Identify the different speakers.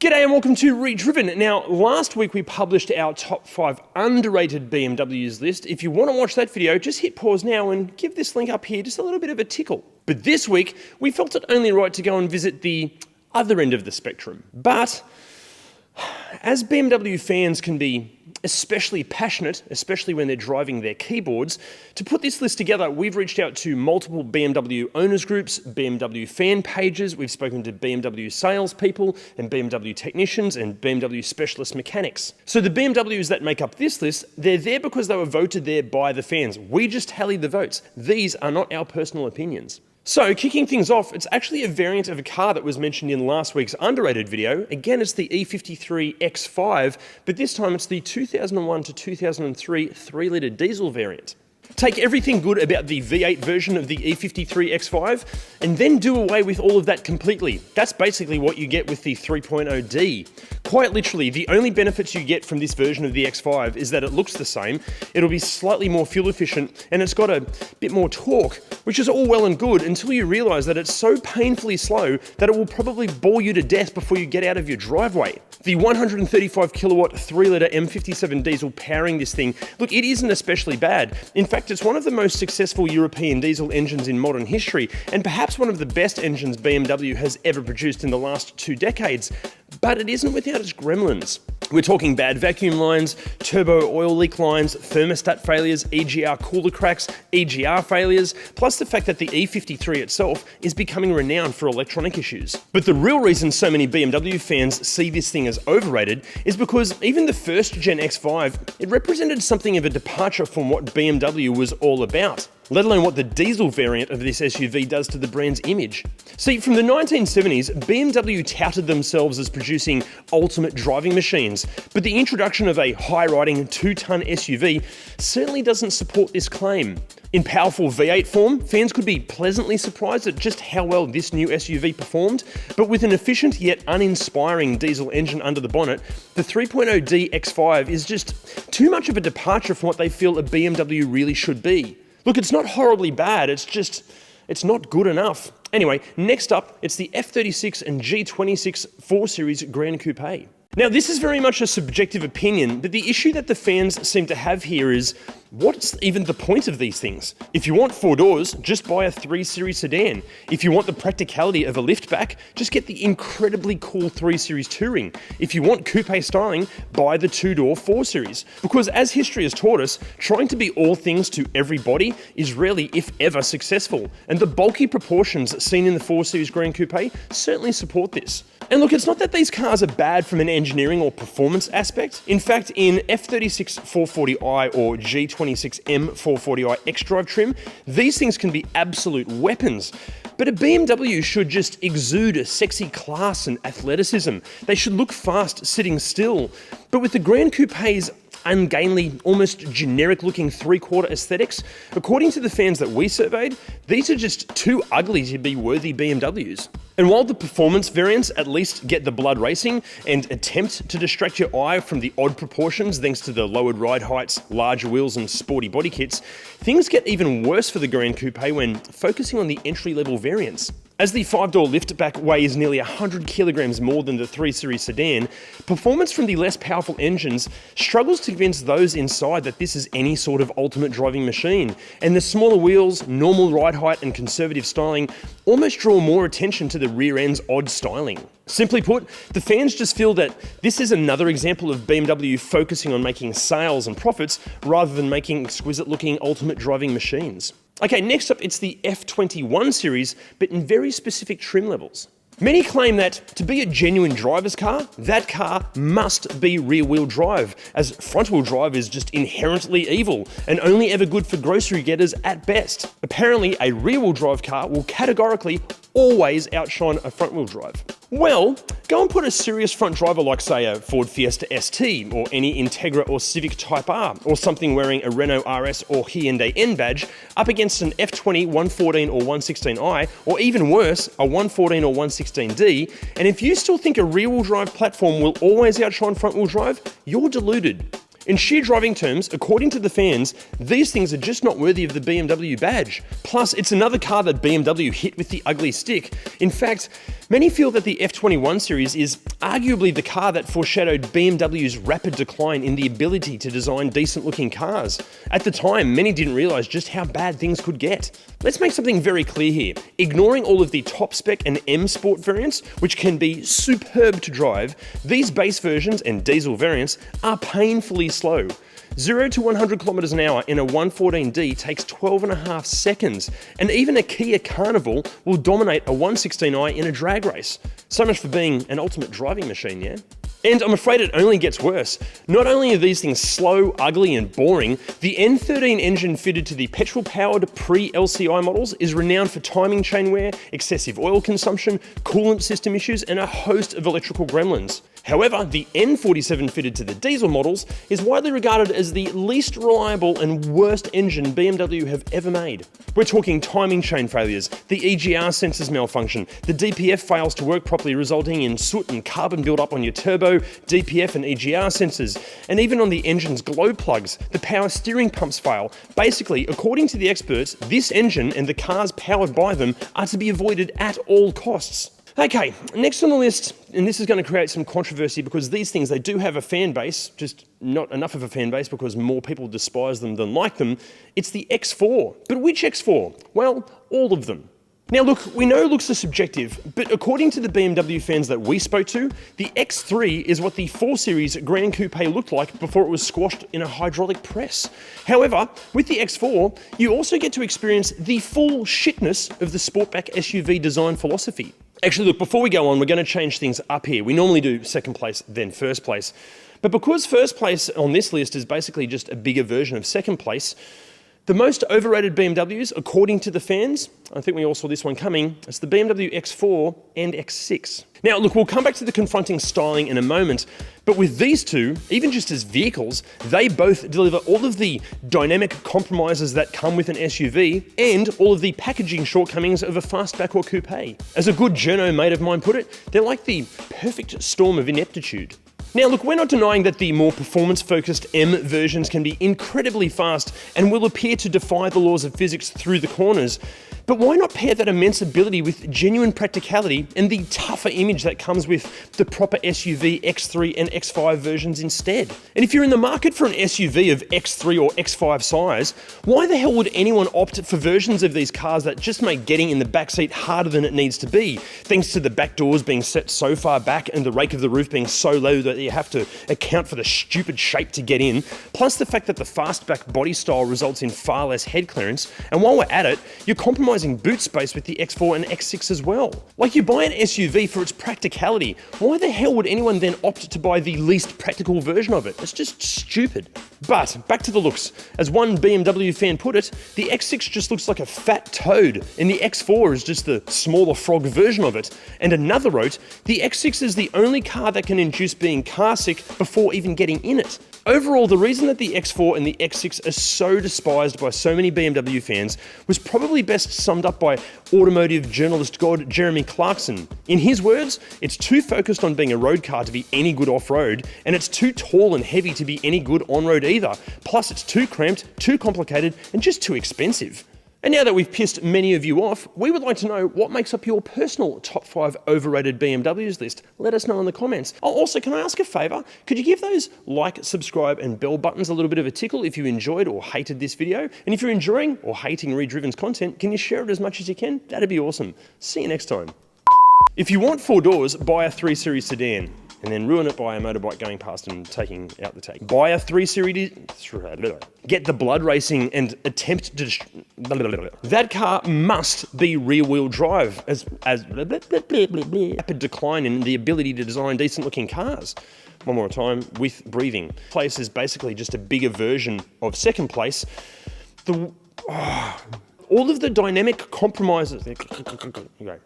Speaker 1: G'day and welcome to ReDriven. Now, last week we published our top 5 underrated BMWs list. If you want to watch that video, just hit pause now and give this link up here just a little bit of a tickle. But this week, we felt it only right to go and visit the other end of the spectrum. But as BMW fans can be especially passionate, especially when they're driving their keyboards, to put this list together, we've reached out to multiple BMW owners groups, BMW fan pages, we've spoken to BMW salespeople and BMW technicians and BMW specialist mechanics. So the BMWs that make up this list, they're there because they were voted there by the fans. We just tallied the votes. These are not our personal opinions. So, kicking things off, it's actually a variant of a car that was mentioned in last week's underrated video. Again, it's the E53 X5, but this time it's the 2001 to 2003 3-litre diesel variant. Take everything good about the V8 version of the E53 X5 and then do away with all of that completely. That's basically what you get with the 3.0D. Quite literally, the only benefits you get from this version of the X5 is that it looks the same, it'll be slightly more fuel efficient, and it's got a bit more torque, which is all well and good until you realise that it's so painfully slow that it will probably bore you to death before you get out of your driveway. The 135 kilowatt 3-litre M57 diesel powering this thing, look, it isn't especially bad. In fact, it's one of the most successful European diesel engines in modern history, and perhaps one of the best engines BMW has ever produced in the last 2 decades. But it isn't without its gremlins. We're talking bad vacuum lines, turbo oil leak lines, thermostat failures, EGR cooler cracks, EGR failures, plus the fact that the E53 itself is becoming renowned for electronic issues. But the real reason so many BMW fans see this thing as overrated is because even the first Gen X5, it represented something of a departure from what BMW was all about, let alone what the diesel variant of this SUV does to the brand's image. See, from the 1970s, BMW touted themselves as producing ultimate driving machines, but the introduction of a high-riding 2-ton SUV certainly doesn't support this claim. In powerful V8 form, fans could be pleasantly surprised at just how well this new SUV performed, but with an efficient yet uninspiring diesel engine under the bonnet, the 3.0D X5 is just too much of a departure from what they feel a BMW really should be. Look, it's not horribly bad, it's not good enough. Anyway, next up, it's the F36 and G26 4 Series Grand Coupe. Now, this is very much a subjective opinion, but the issue that the fans seem to have here is, what's even the point of these things? If you want 4 doors, just buy a 3 Series sedan. If you want the practicality of a liftback, just get the incredibly cool 3 Series Touring. If you want coupe styling, buy the 2-door 4 Series. Because as history has taught us, trying to be all things to everybody is rarely, if ever, successful. And the bulky proportions seen in the 4 Series Grand Coupe certainly support this. And look, it's not that these cars are bad from an engineering or performance aspect. In fact, in F36 440i or G26M 440i X-Drive trim, these things can be absolute weapons. But a BMW should just exude a sexy class and athleticism. They should look fast sitting still. But with the Grand Coupe's ungainly, almost generic-looking 3/4 aesthetics, according to the fans that we surveyed, these are just too ugly to be worthy BMWs. And while the performance variants at least get the blood racing and attempt to distract your eye from the odd proportions thanks to the lowered ride heights, larger wheels and sporty body kits, things get even worse for the Grand Coupe when focusing on the entry-level variants. As the 5-door liftback weighs nearly 100 kilograms more than the 3 Series sedan, performance from the less powerful engines struggles to convince those inside that this is any sort of ultimate driving machine, and the smaller wheels, normal ride height and conservative styling almost draw more attention to the rear end's odd styling. Simply put, the fans just feel that this is another example of BMW focusing on making sales and profits rather than making exquisite-looking ultimate driving machines. Okay, next up, it's the F21 series, but in very specific trim levels. Many claim that to be a genuine driver's car, that car must be rear-wheel drive, as front-wheel drive is just inherently evil and only ever good for grocery getters at best. Apparently, a rear-wheel drive car will categorically always outshine a front-wheel drive. Well, go and put a serious front driver like, say, a Ford Fiesta ST or any Integra or Civic Type R, or something wearing a Renault RS or Hyundai N badge, up against an F20, 114 or 116i, or even worse, a 114 or 116D, and if you still think a rear-wheel drive platform will always outshine front-wheel drive, you're deluded. In sheer driving terms, according to the fans, these things are just not worthy of the BMW badge. Plus, it's another car that BMW hit with the ugly stick. In fact, many feel that the F21 series is arguably the car that foreshadowed BMW's rapid decline in the ability to design decent-looking cars. At the time, many didn't realise just how bad things could get. Let's make something very clear here. Ignoring all of the top spec and M Sport variants, which can be superb to drive, these base versions and diesel variants are painfully slow. 0 to 100 kilometers an hour in a 114D takes 12.5 seconds, and even a Kia Carnival will dominate a 116i in a drag race. So much for being an ultimate driving machine, yeah? And I'm afraid it only gets worse. Not only are these things slow, ugly, and boring, the N13 engine fitted to the petrol-powered pre-LCI models is renowned for timing chain wear, excessive oil consumption, coolant system issues, and a host of electrical gremlins. However, the N47 fitted to the diesel models is widely regarded as the least reliable and worst engine BMW have ever made. We're talking timing chain failures, the EGR sensors malfunction, the DPF fails to work properly, resulting in soot and carbon buildup on your turbo, DPF and EGR sensors, and even on the engine's glow plugs, the power steering pumps fail. Basically, according to the experts, this engine and the cars powered by them are to be avoided at all costs. Okay, next on the list, and this is going to create some controversy because these things, they do have a fan base, just not enough of a fan base because more people despise them than like them. It's the X4. But which X4? Well, all of them. Now look, we know looks are subjective, but according to the BMW fans that we spoke to, the X3 is what the 4 Series Grand Coupe looked like before it was squashed in a hydraulic press. However, with the X4, you also get to experience the full shitness of the Sportback SUV design philosophy. Actually, look, before we go on, we're going to change things up here. We normally do second place, then first place. But because first place on this list is basically just a bigger version of second place, the most overrated BMWs, according to the fans, I think we all saw this one coming, it's the BMW X4 and X6. Now, look, we'll come back to the confronting styling in a moment, but with these two, even just as vehicles, they both deliver all of the dynamic compromises that come with an SUV and all of the packaging shortcomings of a fastback or coupe. As a good journo mate of mine put it, they're like the perfect storm of ineptitude. Now look, we're not denying that the more performance-focused M versions can be incredibly fast and will appear to defy the laws of physics through the corners, but why not pair that immense ability with genuine practicality and the tougher image that comes with the proper SUV X3 and X5 versions instead? And if you're in the market for an SUV of X3 or X5 size, why the hell would anyone opt for versions of these cars that just make getting in the backseat harder than it needs to be, thanks to the back doors being set so far back and the rake of the roof being so low that you have to account for the stupid shape to get in, plus the fact that the fastback body style results in far less head clearance, and while we're at it, you're compromising boot space with the X4 and X6 as well. Like, you buy an SUV for its practicality, why the hell would anyone then opt to buy the least practical version of it? It's just stupid. But back to the looks. As one BMW fan put it, the X6 just looks like a fat toad, and the X4 is just the smaller frog version of it. And another wrote, the X6 is the only car that can induce being car sick before even getting in it. Overall, the reason that the X4 and the X6 are so despised by so many BMW fans was probably best summed up by automotive journalist god Jeremy Clarkson. In his words, it's too focused on being a road car to be any good off-road, and it's too tall and heavy to be any good on-road either. Plus, it's too cramped, too complicated, and just too expensive. And now that we've pissed many of you off, we would like to know what makes up your personal top 5 overrated BMWs list. Let us know in the comments. Oh, also, can I ask a favour? Could you give those like, subscribe and bell buttons a little bit of a tickle if you enjoyed or hated this video? And if you're enjoying or hating ReDriven's content, can you share it as much as you can? That'd be awesome. See you next time. If you want 4 doors, buy a 3 Series sedan, and then ruin it by a motorbike going past and taking out the tag. Buy a 3 Series... Get the blood racing and attempt to... That car must be rear-wheel drive, as rapid decline in the ability to design decent-looking cars. One more time, with breathing. Place is basically just a bigger version of second place. All of the dynamic compromises... Okay.